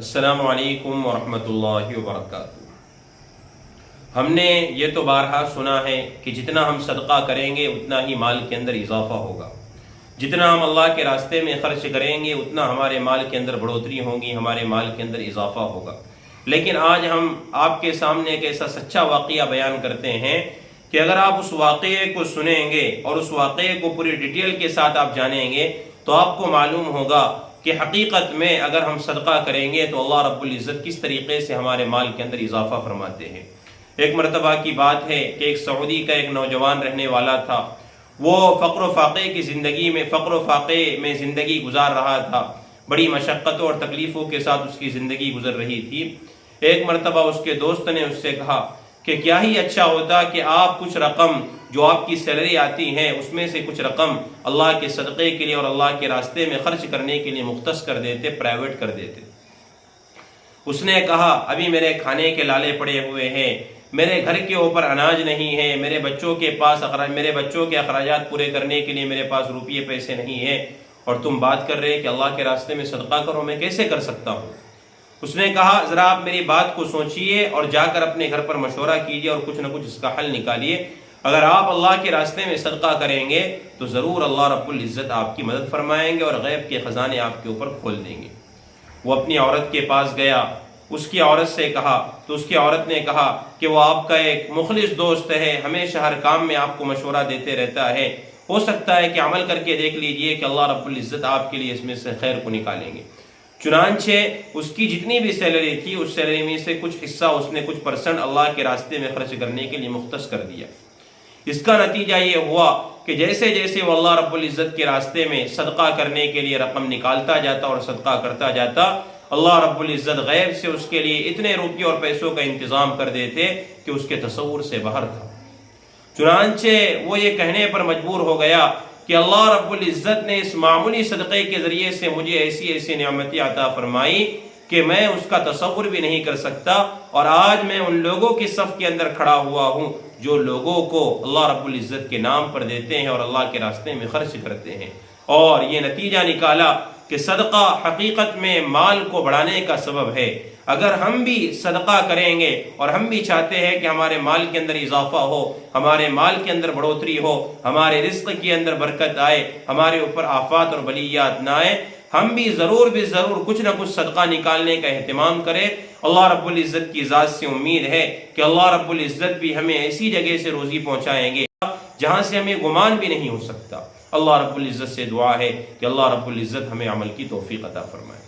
السلام علیکم ورحمۃ اللہ وبرکاتہ۔ ہم نے یہ تو بارہا سنا ہے کہ جتنا ہم صدقہ کریں گے اتنا ہی مال کے اندر اضافہ ہوگا، جتنا ہم اللہ کے راستے میں خرچ کریں گے اتنا ہمارے مال کے اندر بڑھوتری ہوگی، ہمارے مال کے اندر اضافہ ہوگا۔ لیکن آج ہم آپ کے سامنے ایک ایسا سچا واقعہ بیان کرتے ہیں کہ اگر آپ اس واقعے کو سنیں گے اور اس واقعے کو پوری ڈیٹیل کے ساتھ آپ جانیں گے تو آپ کو معلوم ہوگا کہ حقیقت میں اگر ہم صدقہ کریں گے تو اللہ رب العزت کس طریقے سے ہمارے مال کے اندر اضافہ فرماتے ہیں۔ ایک مرتبہ کی بات ہے کہ ایک سعودی کا ایک نوجوان رہنے والا تھا، وہ فقر و فاقے میں زندگی گزار رہا تھا، بڑی مشقتوں اور تکلیفوں کے ساتھ اس کی زندگی گزر رہی تھی۔ ایک مرتبہ اس کے دوست نے اس سے کہا کہ کیا ہی اچھا ہوتا کہ آپ کچھ رقم جو آپ کی سیلری آتی ہے اس میں سے کچھ رقم اللہ کے صدقے کے لیے اور اللہ کے راستے میں خرچ کرنے کے لیے مختص کر دیتے، پرائیویٹ کر دیتے۔ اس نے کہا ابھی میرے کھانے کے لالے پڑے ہوئے ہیں، میرے گھر کے اوپر اناج نہیں ہے، میرے بچوں کے اخراجات پورے کرنے کے لیے میرے پاس روپیے پیسے نہیں ہیں، اور تم بات کر رہے کہ اللہ کے راستے میں صدقہ کرو، میں کیسے کر سکتا ہوں؟ اس نے کہا ذرا آپ میری بات کو سوچئے اور جا کر اپنے گھر پر مشورہ کیجئے اور کچھ نہ کچھ اس کا حل نکالیے۔ اگر آپ اللہ کے راستے میں صدقہ کریں گے تو ضرور اللہ رب العزت آپ کی مدد فرمائیں گے اور غیب کے خزانے آپ کے اوپر کھول دیں گے۔ وہ اپنی عورت کے پاس گیا، اس کی عورت سے کہا تو اس کی عورت نے کہا کہ وہ آپ کا ایک مخلص دوست ہے، ہمیشہ ہر کام میں آپ کو مشورہ دیتے رہتا ہے، ہو سکتا ہے کہ عمل کر کے دیکھ لیجئے کہ اللہ رب العزت آپ کے لیے اس میں سے خیر کو نکالیں گے۔ چنانچہ اس کی جتنی بھی سیلری تھی اس سیلری میں سے کچھ حصہ اس نے کچھ پرسنٹ اللہ کے راستے میں خرچ کرنے کے لیے مختص کر دیا۔ اس کا نتیجہ یہ ہوا کہ جیسے جیسے وہ اللہ رب العزت کے راستے میں صدقہ کرنے کے لیے رقم نکالتا جاتا اور صدقہ کرتا جاتا، اللہ رب العزت غیب سے اس کے لیے اتنے روپیے اور پیسوں کا انتظام کر دیتے کہ اس کے تصور سے باہر تھا۔ چنانچہ وہ یہ کہنے پر مجبور ہو گیا کہ اللہ رب العزت نے اس معمولی صدقے کے ذریعے سے مجھے ایسی نعمتیں عطا فرمائی کہ میں اس کا تصور بھی نہیں کر سکتا، اور آج میں ان لوگوں کی صف کے اندر کھڑا ہوا ہوں جو لوگوں کو اللہ رب العزت کے نام پر دیتے ہیں اور اللہ کے راستے میں خرچ کرتے ہیں۔ اور یہ نتیجہ نکالا کہ صدقہ حقیقت میں مال کو بڑھانے کا سبب ہے۔ اگر ہم بھی صدقہ کریں گے اور ہم بھی چاہتے ہیں کہ ہمارے مال کے اندر اضافہ ہو، ہمارے مال کے اندر بڑھوتری ہو، ہمارے رزق کے اندر برکت آئے، ہمارے اوپر آفات اور بلیات نہ آئے، ہم بھی ضرور کچھ نہ کچھ صدقہ نکالنے کا اہتمام کریں۔ اللہ رب العزت کی ذات سے امید ہے کہ اللہ رب العزت بھی ہمیں ایسی جگہ سے روزی پہنچائیں گے جہاں سے ہمیں گمان بھی نہیں ہو سکتا۔ اللہ رب العزت سے دعا ہے کہ اللہ رب العزت ہمیں عمل کی توفیق عطا فرمائے۔